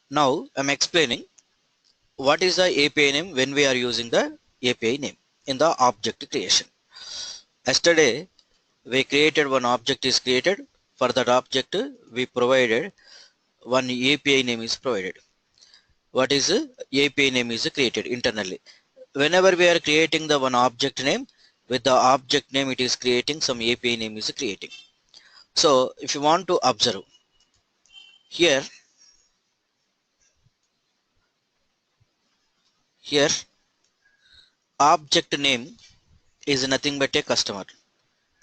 Now I'm explaining what is the API name when we are using the API name in the object creation. Yesterday we created one object is created. For that object we provided one API name is provided. What is API name is created internally. Whenever we are creating the one object name, with the object name it is creating some API name is creating. So if you want to observe here, here object name is nothing but a customer.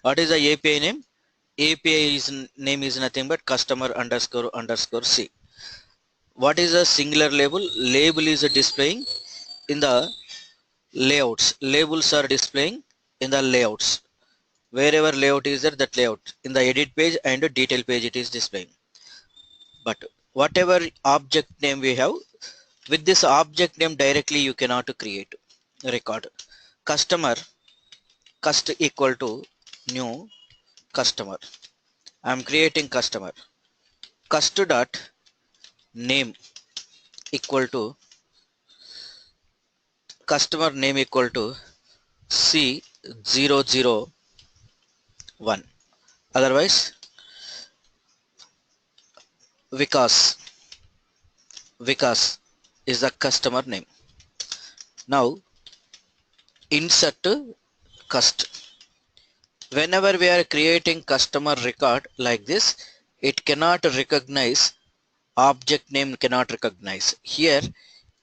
What is the API name? API is name is nothing but customer underscore underscore C. What is a singular label? Label is displaying in the layouts. Labels are displaying in the layouts. Wherever layout is there, that layout in the edit page and detail page it is displaying. But whatever object name we have, with this object name directly you cannot create record. Customer cust equal to new customer. I am creating customer. Cust dot name equal to customer name equal to C001. Otherwise Vikas is the customer name. Now insert cust. Whenever we are creating customer record like this, it cannot recognize object name, cannot recognize. Here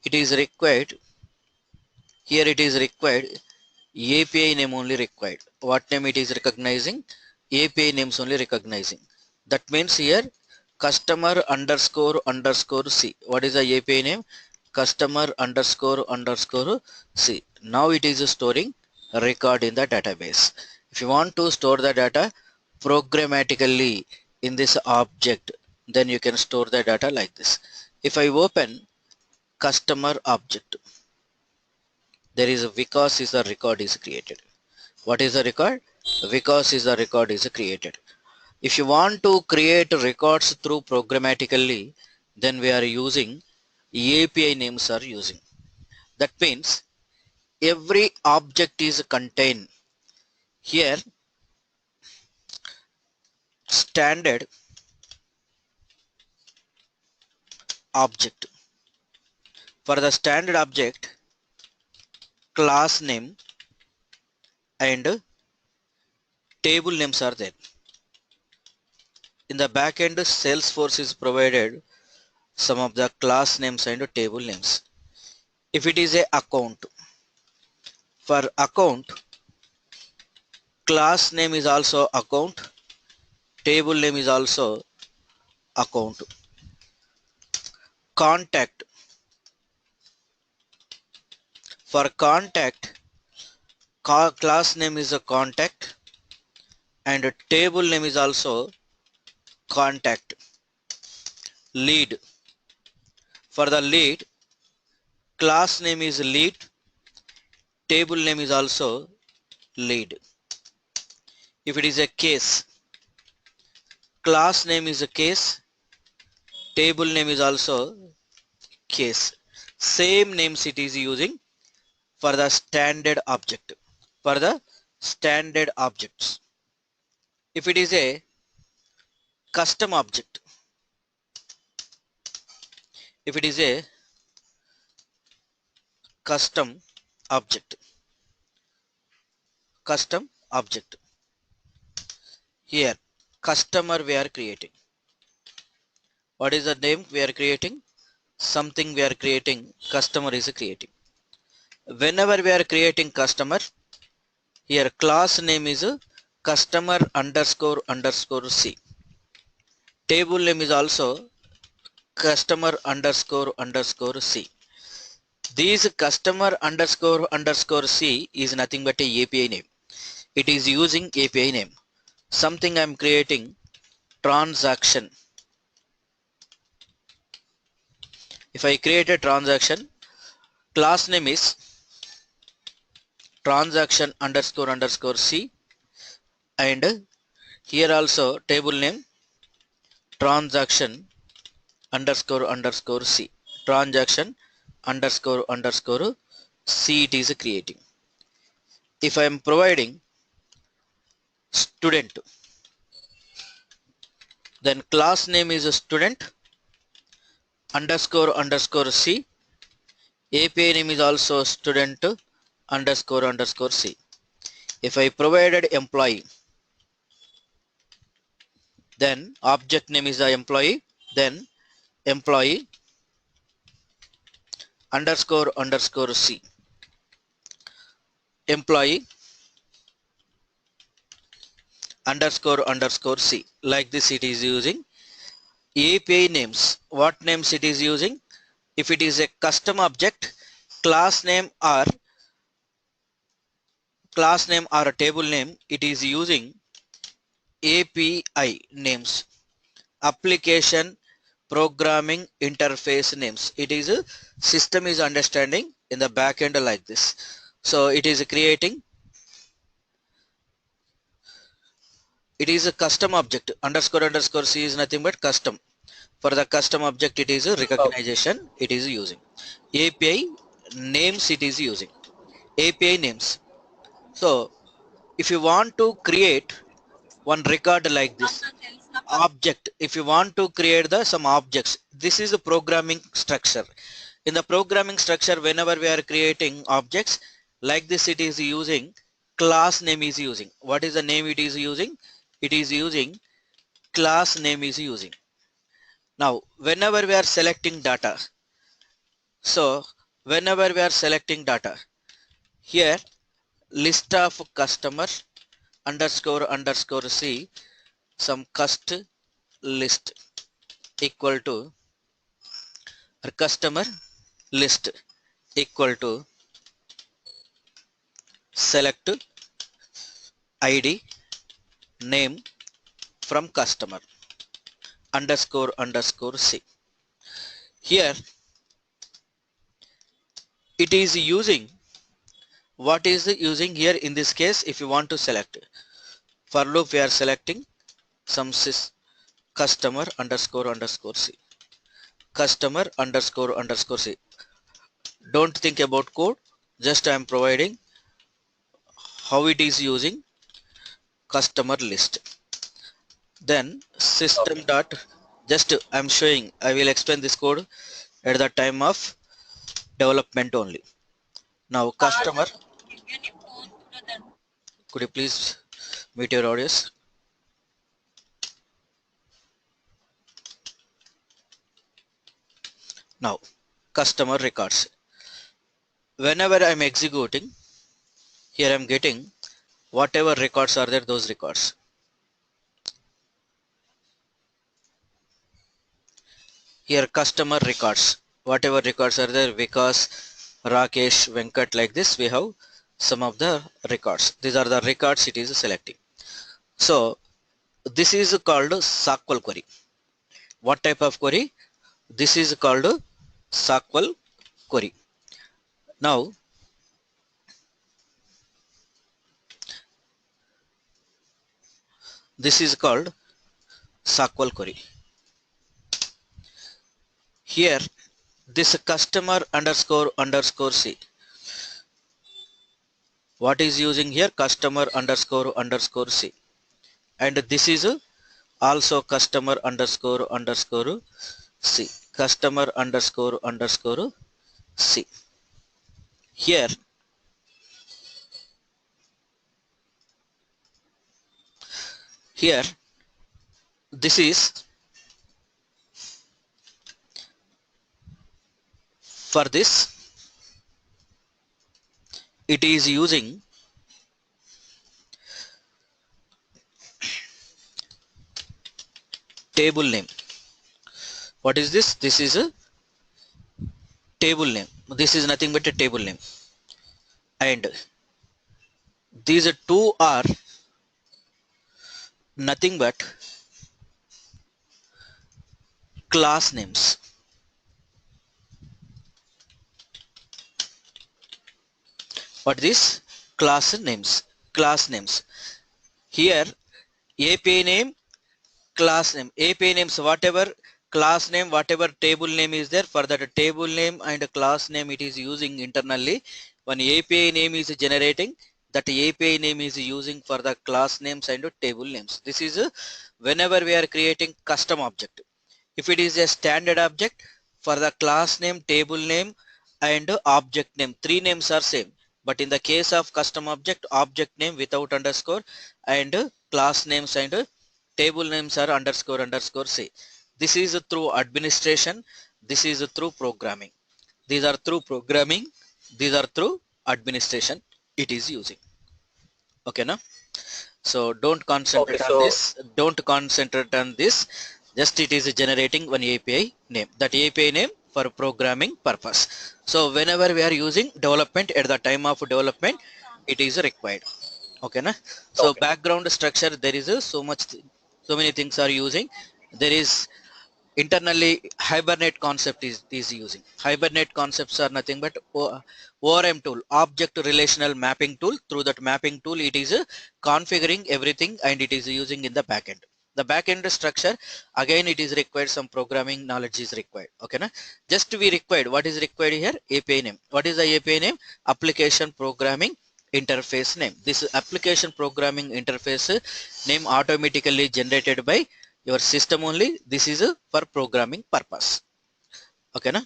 it is required. Here it is required API name only required. What name it is recognizing? API names only recognizing. That means here customer underscore underscore C. What is the API name? Customer underscore underscore C. Now it is storing record in the database. If you want to store the data programmatically in this object, then you can store the data like this. If I open customer object, there is a Vikas is a record is created. What is the record? Vikas is the record is created. If you want to create records through programmatically, then we are using API names are using. That means every object is contained here standard object. For the standard object, class name and table names are there. In the backend, Salesforce is provided some of the class names and table names. If it is a account, for account, class name is also account, table name is also account. Contact, for contact, class name is a contact and table name is also contact. Lead, for the lead, class name is lead, table name is also lead. If it is a case, class name is a case, table name is also case. Same names it is using for the standard object, for the standard objects. If it is a custom object, if it is a custom object, here customer we are creating. What is the name we are creating? Something we are creating, customer is creating. Whenever we are creating customer, here class name is customer underscore underscore C. Table name is also customer underscore underscore C. This customer underscore underscore C is nothing but a API name. It is using API name. Something I am creating transaction. If I create a transaction, class name is transaction underscore underscore C, and here also table name transaction underscore underscore C, transaction underscore underscore C it is creating. If I am providing student, then class name is a student underscore underscore C. API name is also student underscore underscore C. If I provided employee, then object name is the employee, then employee underscore underscore C, employee underscore underscore C. Like this it is using. API names, what names it is using? If it is a custom object, class name or a table name, it is using API names, application programming interface names. It is a system is understanding in the backend like this. So it is creating, it is a custom object. Underscore underscore C is nothing but custom. For the custom object it is a recognition it is using. API names it is using. API names. So if you want to create one record like this object, if you want to create the some objects, this is a programming structure. In the programming structure, whenever we are creating objects like this, it is using class name is using. What is the name it is using? It is using class name is using. Now whenever we are selecting data, so whenever we are selecting data, here list of customer underscore underscore C, some cust list equal to customer list equal to select ID name from customer underscore underscore C. Here it is using, what is using here in this case? If you want to select for loop, we are selecting some customer underscore underscore C, customer underscore underscore C. Don't think about code, just I am providing how it is using customer list. Then system dot, just I'm showing, I will explain this code at the time of development only. Now customer, could you please mute your audios? Now customer records, whenever I'm executing, here I'm getting whatever records are there, those records. Here customer records, whatever records are there, Vikas, Rakesh, Venkat, like this we have some of the records. These are the records it is selecting. So this is called SQL query. What type of query? This is called SQL query. Now this is called SQL query. Here this customer underscore underscore C, what is using here? Customer underscore underscore C, and this is also customer underscore underscore C, customer underscore underscore C. Here this is for this, it is using table name. What is this? This is a table name. This is nothing but a table name, and these two are nothing but class names. What is class names? Class names. Here API name, class name. API names, whatever class name, whatever table name is there, for that table name and class name it is using internally. One API name is generating, that API name is using for the class names and table names. This is whenever we are creating custom object. If it is a standard object, for the class name, table name and object name, three names are same. But in the case of custom object name without underscore and class names and table names are underscore say. This is through administration. This is through programming. These are through programming. These are through administration it is using. Okay, now. So don't concentrate on this. Don't concentrate on this. Just it is generating one API name. That API name for programming purpose. So whenever we are using development, at the time of development, it is required. Okay, na? So background structure, there is so many things are using. There is internally Hibernate concept is using. Hibernate concepts are nothing but ORM tool, object relational mapping tool. Through that mapping tool it is configuring everything and it is using in the backend. The backend structure, again it is required some programming knowledge is required. Okay, na? Just we required, what is required here? API name. What is the API name? Application programming interface name. This application programming interface name automatically generated by your system only. This is for programming purpose. Okay, na?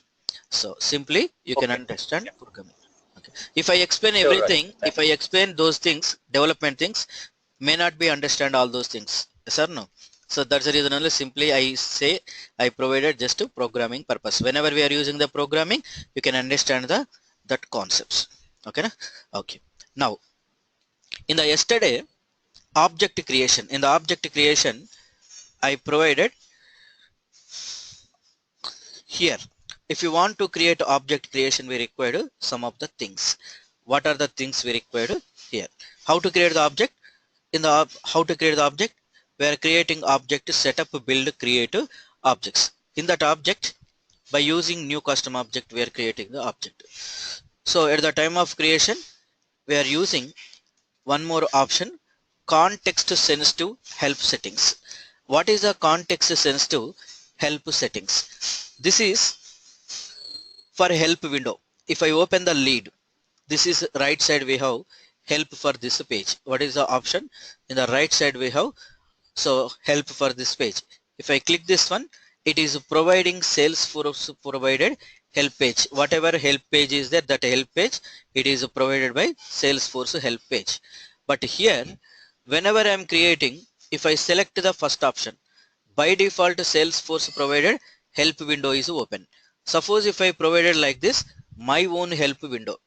So simply you can understand programming. Okay. If I explain everything, if I explain those things, development things, may not be understand all those things. Yes or no? So that's the reason only simply I say I provided just to programming purpose. Whenever we are using the programming, you can understand that concepts. Okay, na? Okay. Now in the yesterday object creation, in the object creation I provided here. If you want to create object creation, we require some of the things. What are the things we require here? How to create the object? In the how to create the object, we are creating object setup, build, create objects. In that object, by using new custom object, we are creating the object. So at the time of creation, we are using one more option, context sensitive help settings. What is the context sensitive help settings? This is for help window. If I open the lead, this is right side we have help for this page. What is the option? In the right side we have so help for this page. If I click this one, it is providing Salesforce provided help page. Whatever help page is there, that help page, it is provided by Salesforce help page. But here, whenever I am creating, if I select the first option, by default Salesforce provided help window is open. Suppose if I provided like this, my own help window.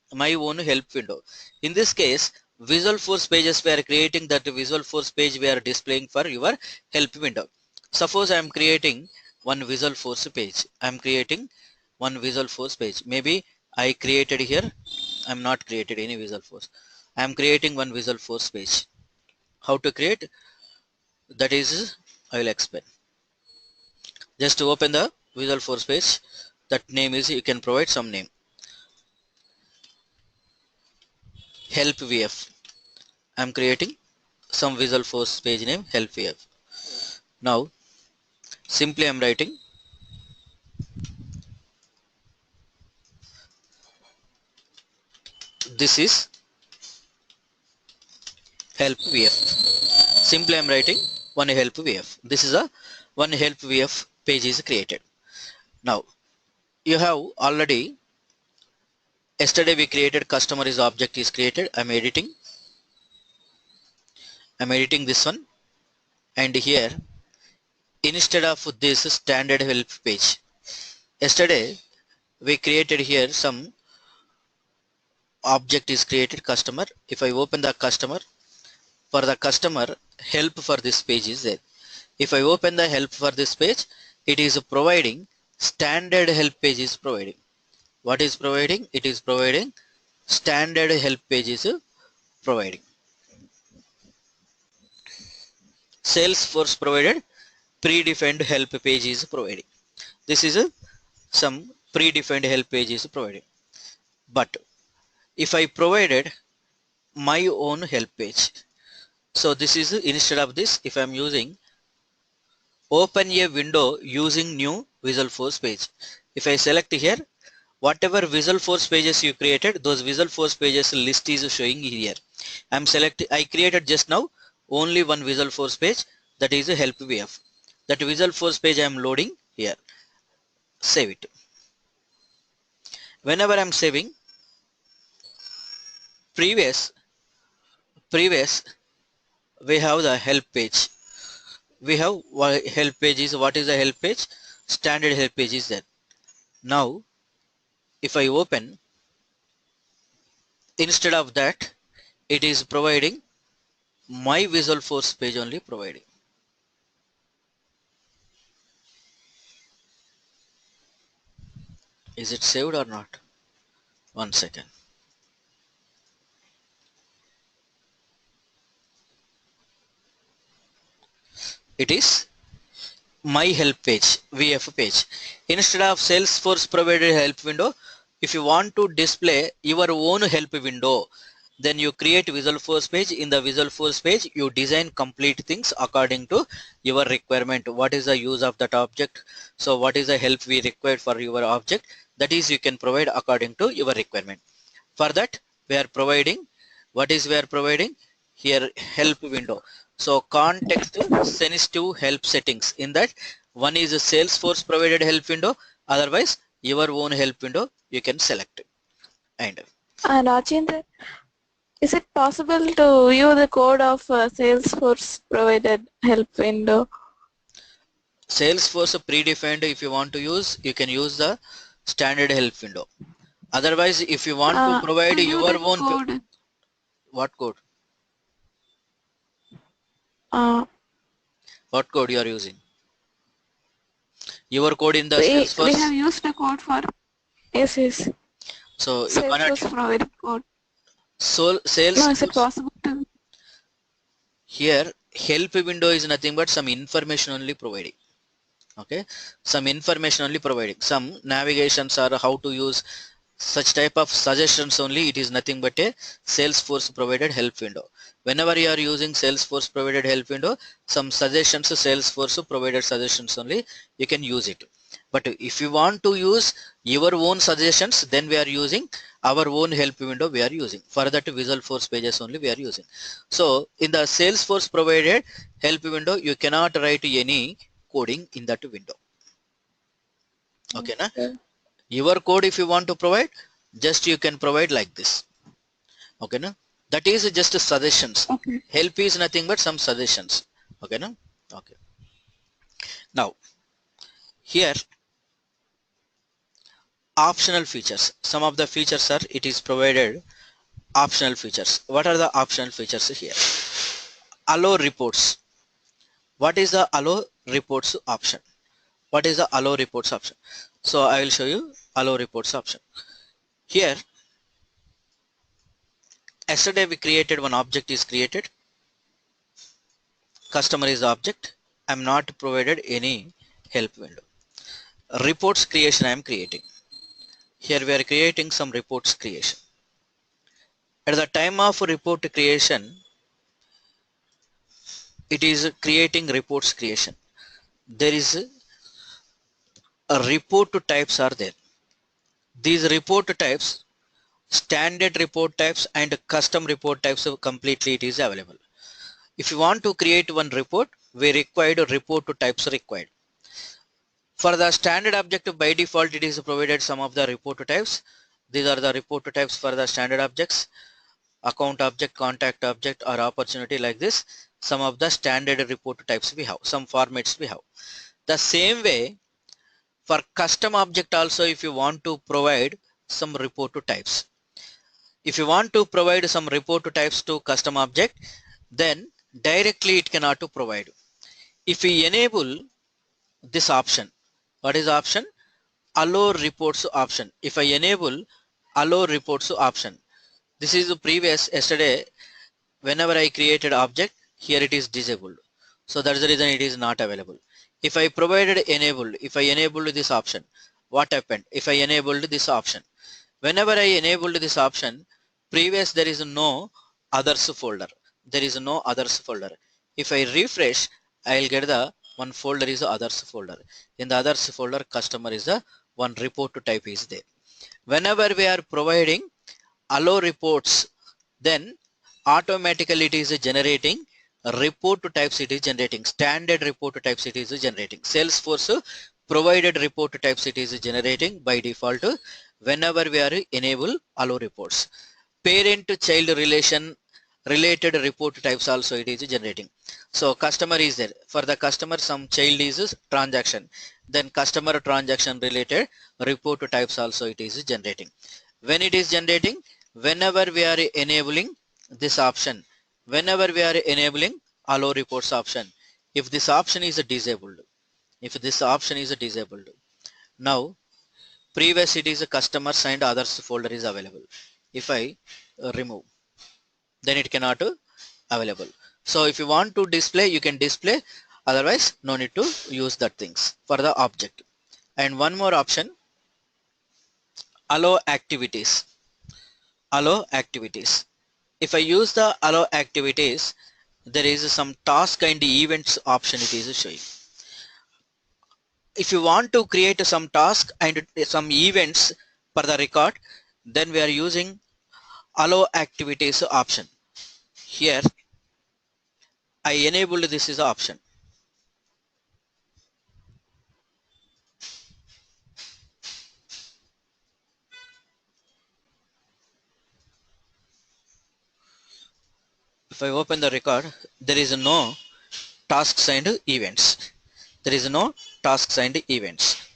In this case, Visualforce pages we are creating, that Visualforce page we are displaying for your help window. Suppose I am creating one Visualforce page. I am creating one Visualforce page. Maybe I created here. I am not created any Visualforce. I am creating one Visualforce page. How to create? That is, I will explain. Just to open the Visualforce page, that name is, you can provide some name. Help VF. I am creating some Visualforce page name help VF. Now simply I am writing this is help VF. Simply I am writing one help VF. This is a one help VF page is created. Now you have already, yesterday we created customer is object is created. I'm editing this one, and here instead of this standard help page, yesterday we created here some object is created customer. If I open the customer, for the customer help for this page is there. If I open the help for this page, it is providing standard help page is providing. What is providing? It is providing standard help page is providing. Salesforce provided predefined help page is providing. This is some predefined help page is providing. But if I provided my own help page, so this is instead of this, if I am using open a window using new Visualforce page. If I select here, whatever Visualforce pages you created, those Visualforce pages list is showing here. I created just now only one Visualforce page, that is a help VF. That Visualforce page I am loading here. Save it. Whenever I am saving, previous we have the help page. We have help page is, what is the help page? Standard help page is there. Now if I open, instead of that it is providing my Visualforce page only providing. Is it saved or not? One second. It is my help page, VF page. Instead of Salesforce provided help window, if you want to display your own help window, then you create Visualforce page. In the Visualforce page, you design complete things according to your requirement. What is the use of that object? So what is the help we require for your object? That is, you can provide according to your requirement. For that, we are providing, what is we are providing? Here, help window. So context sensitive help settings. In that, one is a Salesforce provided help window, otherwise your own help window you can select. And Rajendra, is it possible to view the code of Salesforce provided help window? Salesforce predefined, if you want to use, you can use the standard help window. Otherwise, if you want to provide your own code. What code? What code you are using? Your code in the Salesforce? We have used the code for yes. So you cannot provided code. So Salesforce. No, is it possible to? Here, help window is nothing but some information only providing. Okay, some information only providing. Some navigations are how to use such type of suggestions only. It is nothing but a Salesforce provided help window. Whenever you are using Salesforce provided help window, some suggestions, Salesforce provided suggestions only, you can use it. But if you want to use your own suggestions, then we are using our own help window we are using. For that, Visualforce pages only we are using. So in the Salesforce provided help window, you cannot write any coding in that window. Okay, na? Your code, if you want to provide, just you can provide like this. Okay, na? That is just suggestions. Okay. Help is nothing but some suggestions. Okay, na? Okay. Now, here, optional features. Some of the features are, it is provided optional features. What are the optional features here? Allow reports. What is the allow reports option? What is the allow reports option? So I will show you allow reports option. Here, yesterday we created one object is created. Customer is the object. I am not provided any help window. Reports creation I am creating. Here we are creating some reports creation. At the time of report creation, it is creating reports creation. There is a report types are there. These report types, standard report types and custom report types completely it is available. If you want to create one report, we required report types required. For the standard object, by default it is provided some of the report types. These are the report types for the standard objects: account object, contact object, or opportunity, like this. Some of the standard report types we have, some formats we have. The same way for custom object also, if you want to provide some report types, if you want to provide some report types to custom object, then directly it cannot to provide. If we enable this option, what is option? Allow reports option. If I enable allow reports option, this is the previous yesterday. Whenever I created object, here it is disabled. So that's the reason it is not available. If I provided enabled, if I enabled this option, what happened? If I enabled this option, whenever I enabled this option, previous there is no others folder. There is no others folder. If I refresh, I will get the one folder is the others folder. In the others folder, customer is the one report type is there. Whenever we are providing allow reports, then automatically it is generating report types, it is generating standard report types, it is generating Salesforce provided report types, it is generating by default whenever we are enable allow reports. Parent child relation related report types also it is generating. So customer is there, for the customer some child is transaction, then customer transaction related report types also it is generating. When it is generating, whenever we are enabling this option, whenever we are enabling allow reports option, if this option is disabled, if this option is disabled, now previous it is a customers and others folder is available. If I remove, then it cannot available. So if you want to display, you can display, otherwise no need to use that things for the object. And one more option, allow activities. Allow activities. If I use the allow activities, there is some task and events option it is showing. If you want to create some task and some events per the record, then we are using allow activities option. Here I enabled this is the option. If I open the record, there is no tasks and events. There is no tasks and events.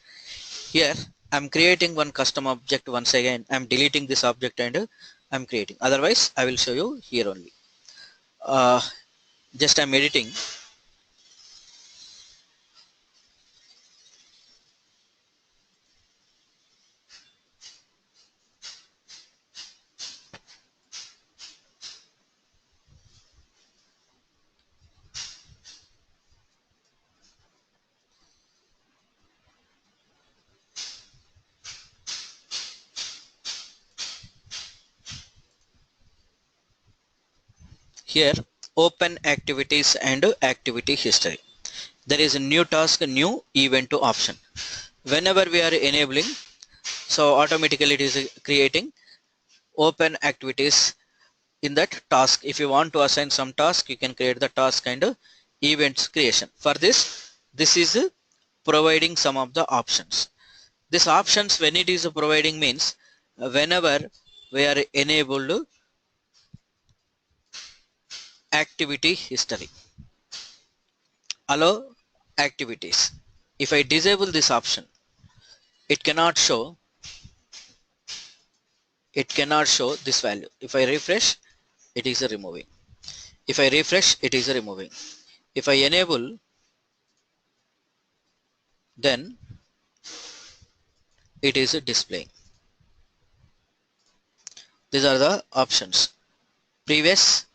Here I'm creating one custom object. Once again I'm deleting this object and I'm creating, otherwise I will show you here only. Just I'm editing. Here open activities and activity history. There is a new task, new event to option. Whenever we are enabling, so automatically it is creating open activities. In that task, if you want to assign some task, you can create the task and events creation. For this is providing some of the options. This options, when it is providing, means whenever we are enabled activity history, allow activities. If I disable this option, it cannot show this value. If I refresh, it is removing. If I refresh, it is removing. If I enable, then it is displaying. These are the options. Previous,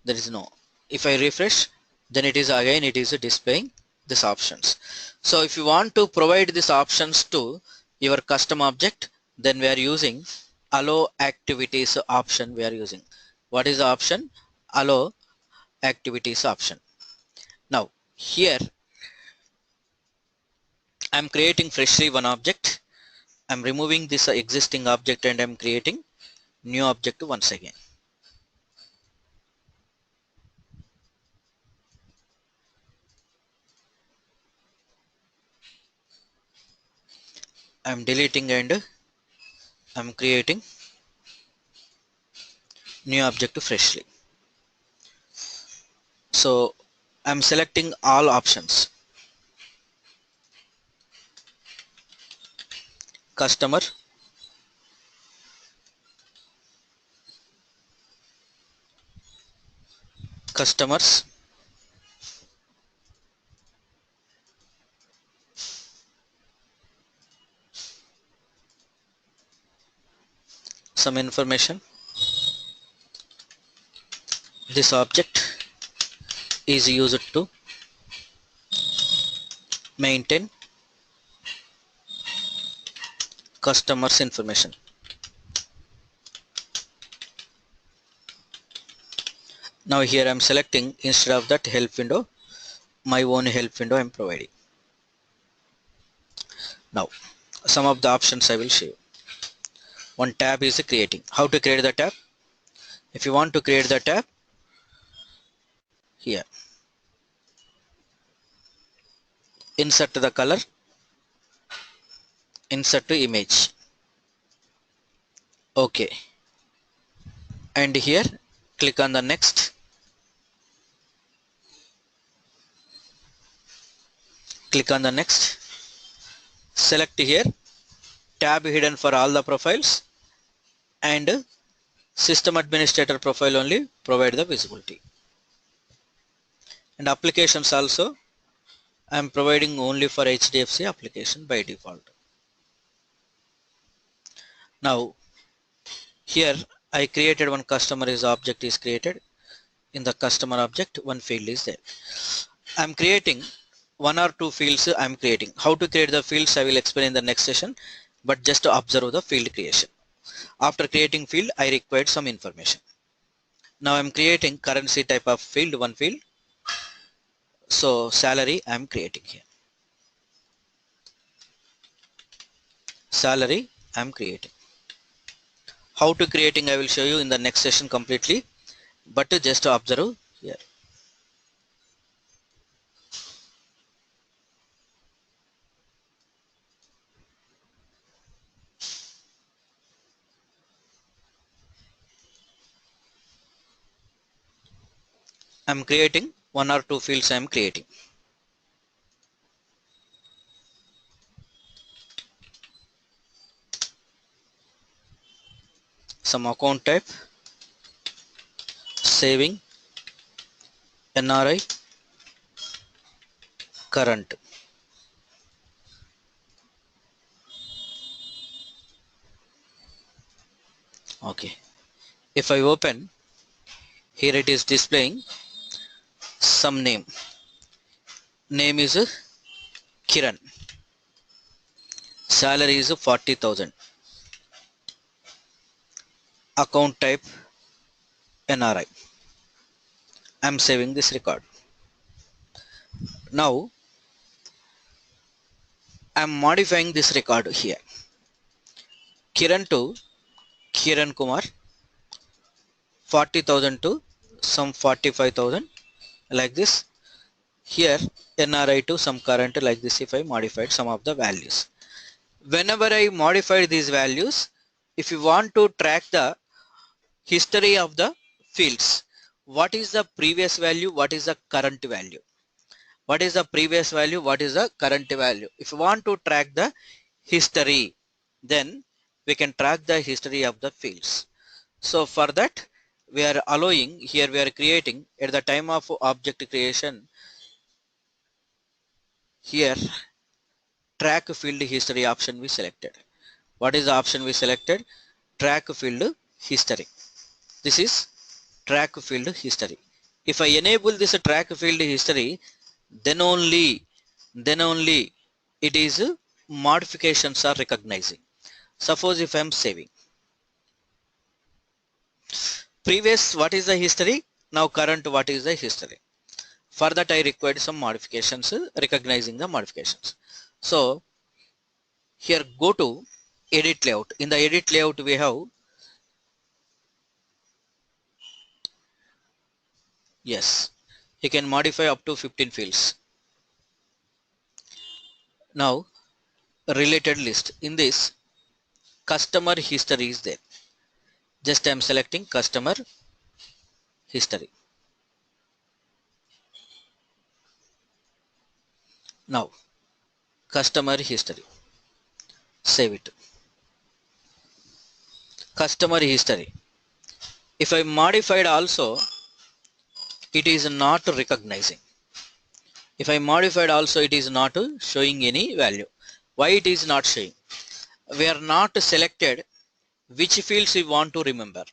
there is no. If I refresh, then it is again it is displaying these options. So if you want to provide these options to your custom object, then we are using allow activities option. We are using, what is the option? Allow activities option. Now here I am creating freshly one object. I am removing this existing object and I am creating new object once again. I am deleting and I am creating new object freshly. So I am selecting all options. Customer, customers, some information. This object is used to maintain customers information. Now here I am selecting, instead of that help window, my own help window I am providing. Now some of the options I will show you. One tab is creating. How to create the tab? If you want to create the tab, here insert the color, insert to image, okay, and here click on the next, click on the next, select here tab hidden for all the profiles and system administrator profile only provide the visibility, and applications also I am providing only for HDFC application by default. Now here I created one customer is object is created. In the customer object one field is there. I am creating one or two fields I am creating. How to create the fields I will explain in the next session, but just to observe the field creation. After creating field I required some information. Now I am creating currency type of field, one field. So salary I am creating here. Salary I am creating. How to creating I will show you in the next session completely, but just to observe here. I am creating one or two fields I am creating. Some account type, saving, NRI, current. Okay. If I open, here it is displaying some name. Name is Kiran. Salary is 40,000. Account type NRI. I am saving this record. Now I am modifying this record here. Kiran to Kiran Kumar, 40,000 to some 45,000, like this. Here NRI to some current, like this. If I modified some of the values, whenever I modified these values, if you want to track the history of the fields, what is the previous value, what is the current value, what is the previous value, what is the current value. If you want to track the history, then we can track the history of the fields. So for that we are allowing, here we are creating at the time of object creation, here track field history option we selected. What is the option we selected? Track field history. This is track field history. If I enable this track field history, then only it is modifications are recognizing. Suppose if I am saving previous, what is the history, now current, what is the history. For that I required some modifications, recognizing the modifications. So here go to edit layout. In the edit layout we have, yes, you can modify up to 15 fields. Now related list, in this customer history is there. Just I am selecting customer history. Now customer history, save it. Customer history, if I modified also, it is not recognizing. If I modified also, it is not showing any value. Why it is not showing? We are not selected which fields we want to remember,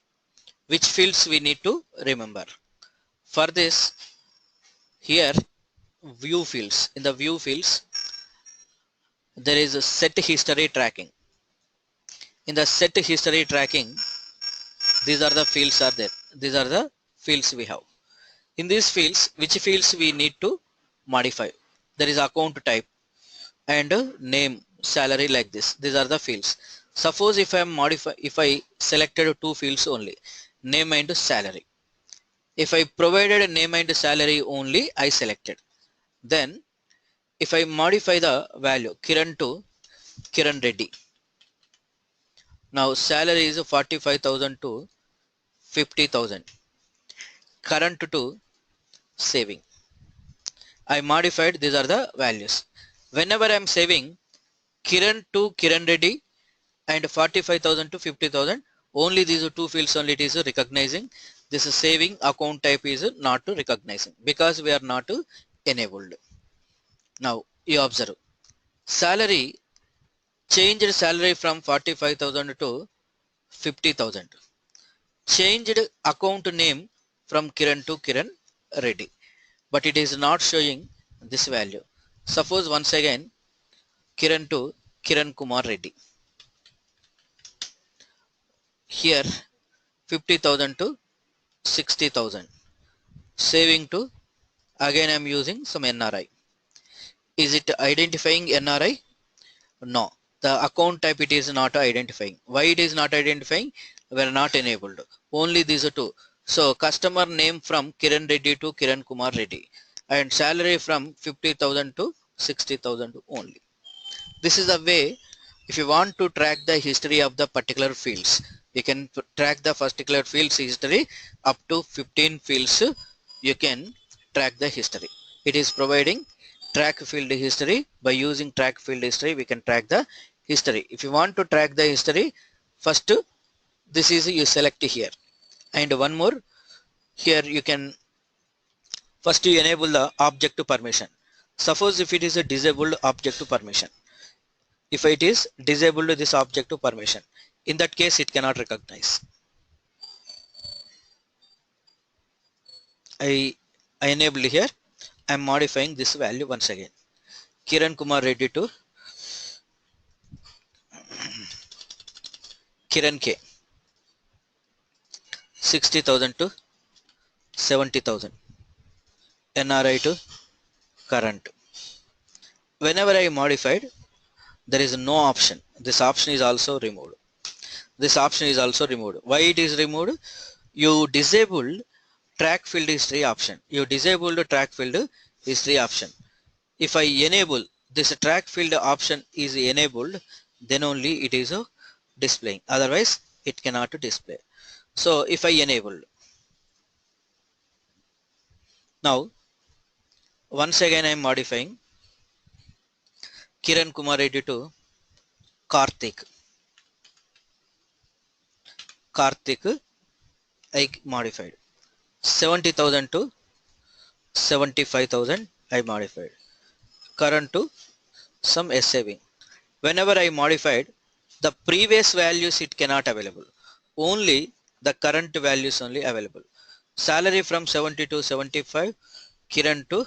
which fields we need to remember. For this, here view fields, in the view fields there is a set history tracking. In the set history tracking, these are the fields are there. These are the fields we have. In these fields, which fields we need to modify. There is account type and name, salary, like this. These are the fields. Suppose if I selected two fields only, name and salary. If I provided a name and salary only, I selected. Then if I modify the value Kiran to Kiran Reddy, now salary is 45,000 to 50,000, current to saving. I modified, these are the values. Whenever I am saving Kiran to Kiran Reddy and 45,000 to 50,000, only these two fields only it is recognizing. This is saving. Account type is not recognizing because we are not enabled. Now you observe salary, changed salary from 45,000 to 50,000, changed account name from Kiran to Kiran Reddy, but it is not showing this value. Suppose once again Kiran to Kiran Kumar Reddy, here 50,000 to 60,000, saving to, again I am using some NRI. Is it identifying NRI? No, the account type it is not identifying. Why it is not identifying? We are not enabled. Only these two. So customer name from Kiran Reddy to Kiran Kumar Reddy and salary from 50,000 to 60,000 only. This is a way. If you want to track the history of the particular fields, you can track the particular fields history up to 15 fields. You can track the history. It is providing track field history. By using track field history, we can track the history. If you want to track the history, first this is you select here, and one more here you can first you enable the object to permission. Suppose if it is a disabled object to permission, if it is disabled this object to permission, in that case it cannot recognize. I enabled here. I am modifying this value once again. Kiran Kumar Reddy to Kiran K, 60,000 to 70,000, NRI to current. Whenever I modified, there is no option. This option is also removed. This option is also removed. Why it is removed? You disabled track field history option. You disabled track field history option. If I enable this track field option is enabled, then only it is displaying. Otherwise it cannot display. So if I enable, now once again I am modifying Kiran Kumar Reddy to Karthik. Karthik I modified. 70,000 to 75,000 I modified. Current to some saving. Whenever I modified, the previous values it cannot available. Only the current values only available. Salary from 70 to 75, Kiran to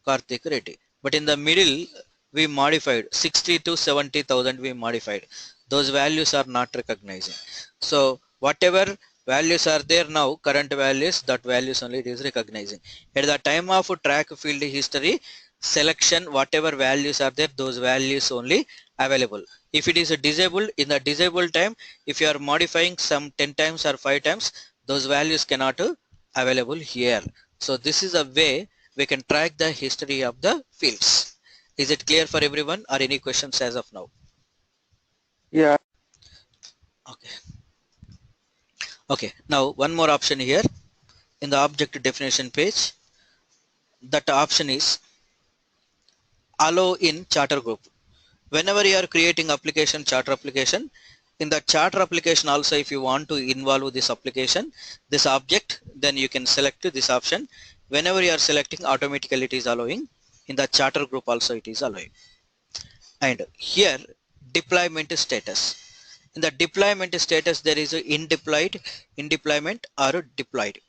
Karthik Reddy. But in the middle we modified 60 to 70,000 we modified. Those values are not recognizing. So whatever values are there now, current values, that values only it is recognizing. At the time of track field history selection, whatever values are there, those values only available. If it is a disabled, in the disabled time, if you are modifying some 10 times or 5 times, those values cannot available here. So this is a way we can track the history of the fields. Is it clear for everyone, or any questions as of now? Yeah. Okay. Okay, now one more option here in the object definition page. That option is allow in charter group. Whenever you are creating application, charter application, in the charter application also, if you want to involve this application, this object, then you can select this option. Whenever you are selecting, automatically it is allowing. In the charter group also it is allowing. And here deployment status. In the deployment status there is a in deployment or deployed.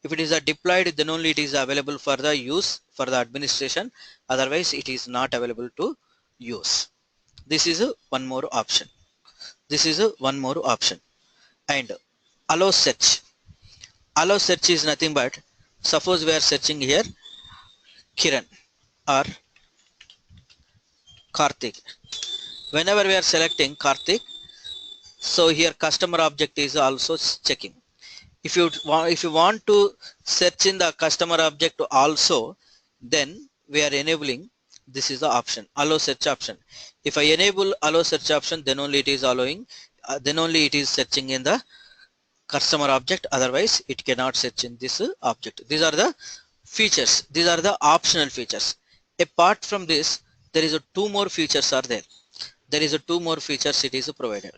If it is a deployed, then only it is available for the use for the administration, otherwise it is not available to use. This is one more option. This is one more option. And allow search. Allow search is nothing but, suppose we are searching here Kiran. or Karthik. Whenever we are selecting Karthik, so here customer object is also checking. If you want to search in the customer object also, then we are enabling, this is the option, allow search option. If I enable allow search option, then only it is allowing, then only it is searching in the customer object, otherwise it cannot search in this object. These are the features, these are the optional features. Apart from this, there is a two more features are there. There is a two more features it is provided.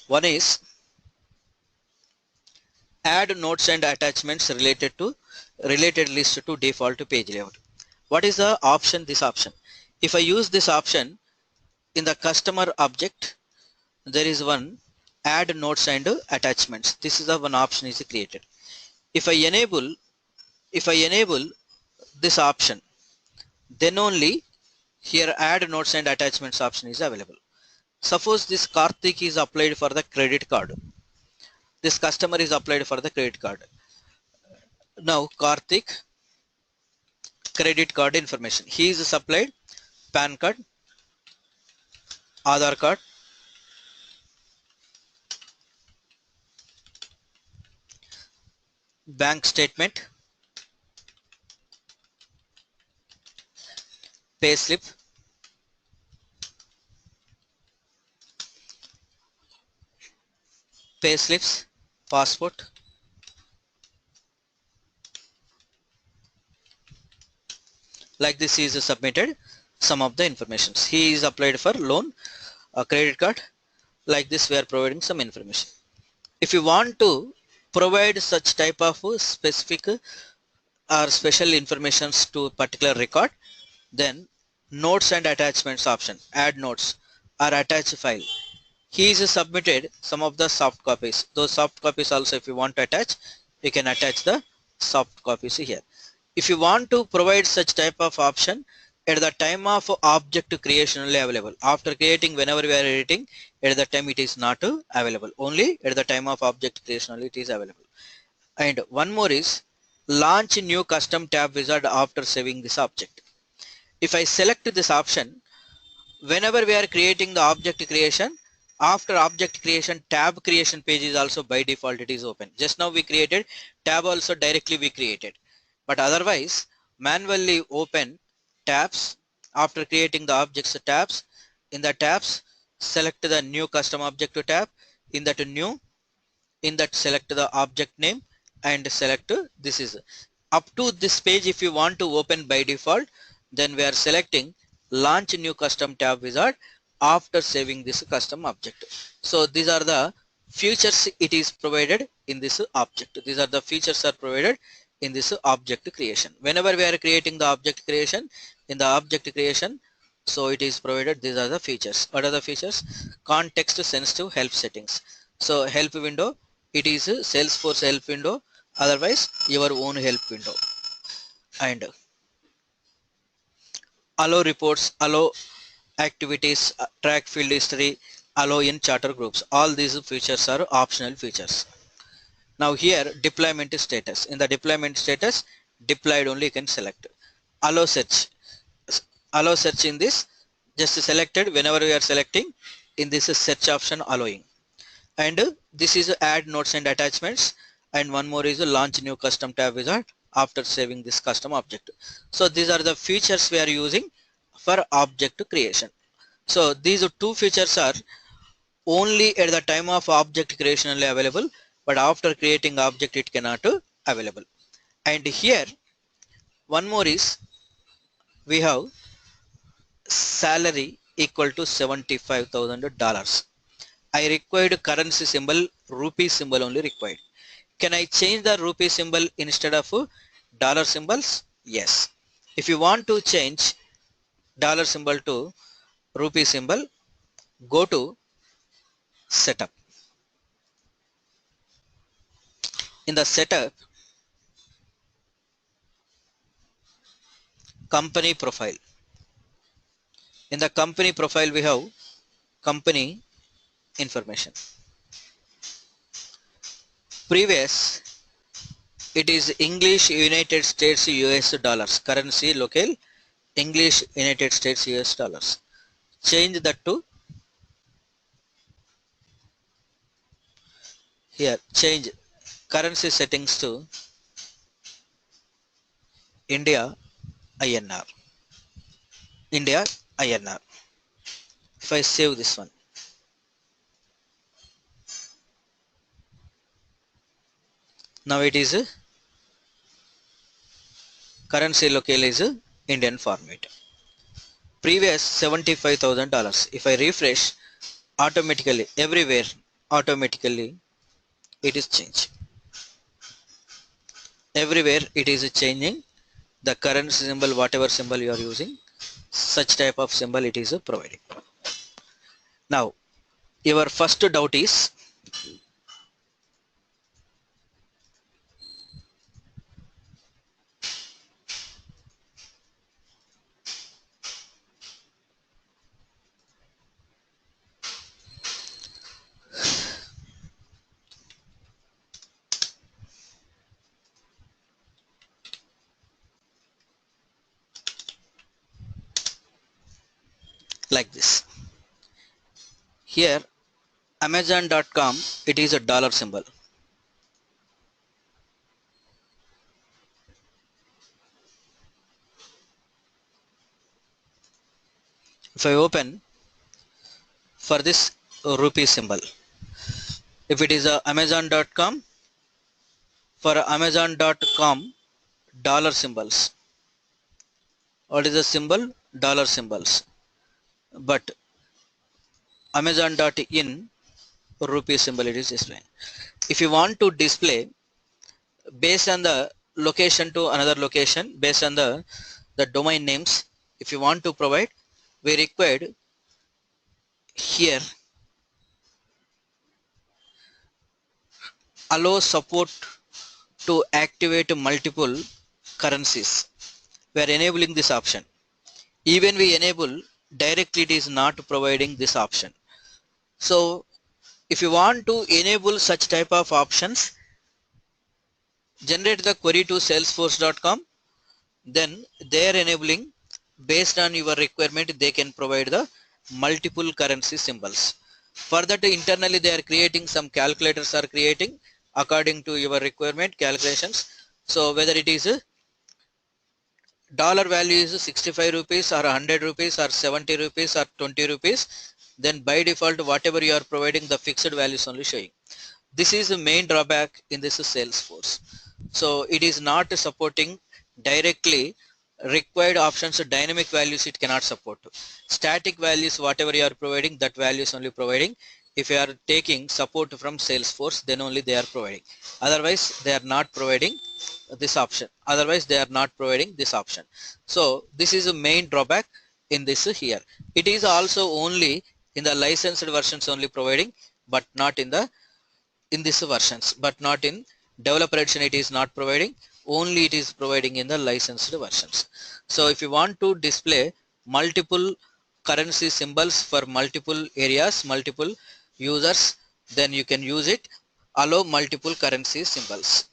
One is add notes and attachments related list to default page layout. What is the option? This option, if I use this option in the customer object, there is one add notes and attachments. This is the one option is created. If I enable this option, then only here add notes and attachments option is available. Suppose this Karthik is applied for the credit card. This customer is applied for the credit card. Now Karthik credit card information. He is supplied PAN card, Aadhaar card, bank statement, pay slip, pay slips, passport, like this is submitted some of the informations. He is applied for loan, a credit card, like this we are providing some information. If you want to provide such type of specific or special informations to particular record, then notes and attachments option, add notes or attach file. He is submitted some of the soft copies. Those soft copies also, if you want to attach, you can attach the soft copies here. If you want to provide such type of option at the time of object creation only available. After creating, whenever we are editing, at the time it is not available. Only at the time of object creation only it is available. And one more is launch new custom tab wizard after saving this object. If I select this option, whenever we are creating the object creation, after object creation, tab creation page is also by default it is open. Just now we created tab, also directly we created, but otherwise manually open tabs after creating the objects tabs. In the tabs, select the new custom object tab. In that select the object name and select this is up to this page. If you want to open by default, then we are selecting launch new custom tab wizard after saving this custom object. So these are the features it is provided in this object. These are the features are provided in this object creation. Whenever we are creating the object creation, in the object creation, so it is provided, these are the features. What are the features? Context sensitive help settings. So help window, it is Salesforce help window, otherwise your own help window. And allow reports, allow activities, track field history, allow in charter groups. All these features are optional features. Now here deployment status. In the deployment status, deployed only you can select. Allow search. Allow search in this, just selected whenever we are selecting, in this search option allowing. And this is add notes and attachments. And one more is launch new custom tab wizard after saving this custom object. So these are the features we are using for object creation. So these two features are only at the time of object creation only available, but after creating object it cannot available. And here one more is we have salary equal to $75,000. I required currency symbol, rupee symbol only required. Can I change the rupee symbol instead of dollar symbols? Yes. If you want to change dollar symbol to rupee symbol, go to setup. In the setup, company profile. In the company profile we have company information. Previous, it is English, United States, US dollars, currency local English United States US dollars. Change that to here, change currency settings to India INR. India INR. If I save this one, now it is currency locale is Indian format. Previous $75,000. If I refresh, automatically everywhere automatically it is changed. Everywhere it is changing the currency symbol, whatever symbol you are using, such type of symbol it is providing. Now your first doubt is like this. Here Amazon.com, it is a dollar symbol. If I open for this rupee symbol, if it is a Amazon.com, for Amazon.com dollar symbols, what is the symbol? Dollar symbols. But Amazon.in rupee symbol it is displaying. If you want to display based on the location to another location, based on the domain names, if you want to provide, we required here allow support to activate multiple currencies. We are enabling this option. Even we enable directly, it is not providing this option. So if you want to enable such type of options, generate the query to salesforce.com, then they are enabling based on your requirement, they can provide the multiple currency symbols. For that internally they are creating some calculators are creating according to your requirement calculations. So whether it is a dollar value is 65 rupees or 100 rupees or 70 rupees or 20 rupees, then by default whatever you are providing the fixed value is only showing. This is the main drawback in this Salesforce. So it is not supporting directly required options, dynamic values it cannot support. Static values whatever you are providing, that value is only providing. If you are taking support from Salesforce, then only they are providing. Otherwise they are not providing this option. Otherwise they are not providing this option. So this is a main drawback in this here. It is also only in the licensed versions only providing, but not in this versions, but not in developer edition it is not providing, only it is providing in the licensed versions. So if you want to display multiple currency symbols for multiple areas, multiple users, then you can use it, allow multiple currency symbols.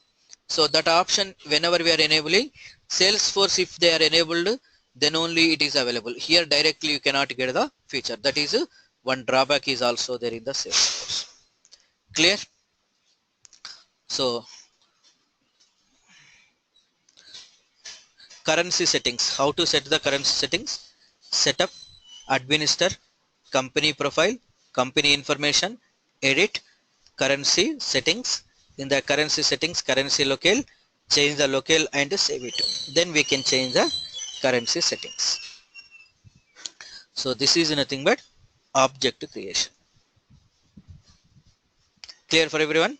So that option whenever we are enabling Salesforce, if they are enabled, then only it is available. Here directly you cannot get the feature. That is one drawback is also there in the Salesforce. Clear? So currency settings, how to set the currency settings? Setup, administer, company profile, company information, edit, currency settings. In the currency settings, currency locale, change the locale and save it. Then we can change the currency settings. So this is nothing but object creation. Clear for everyone?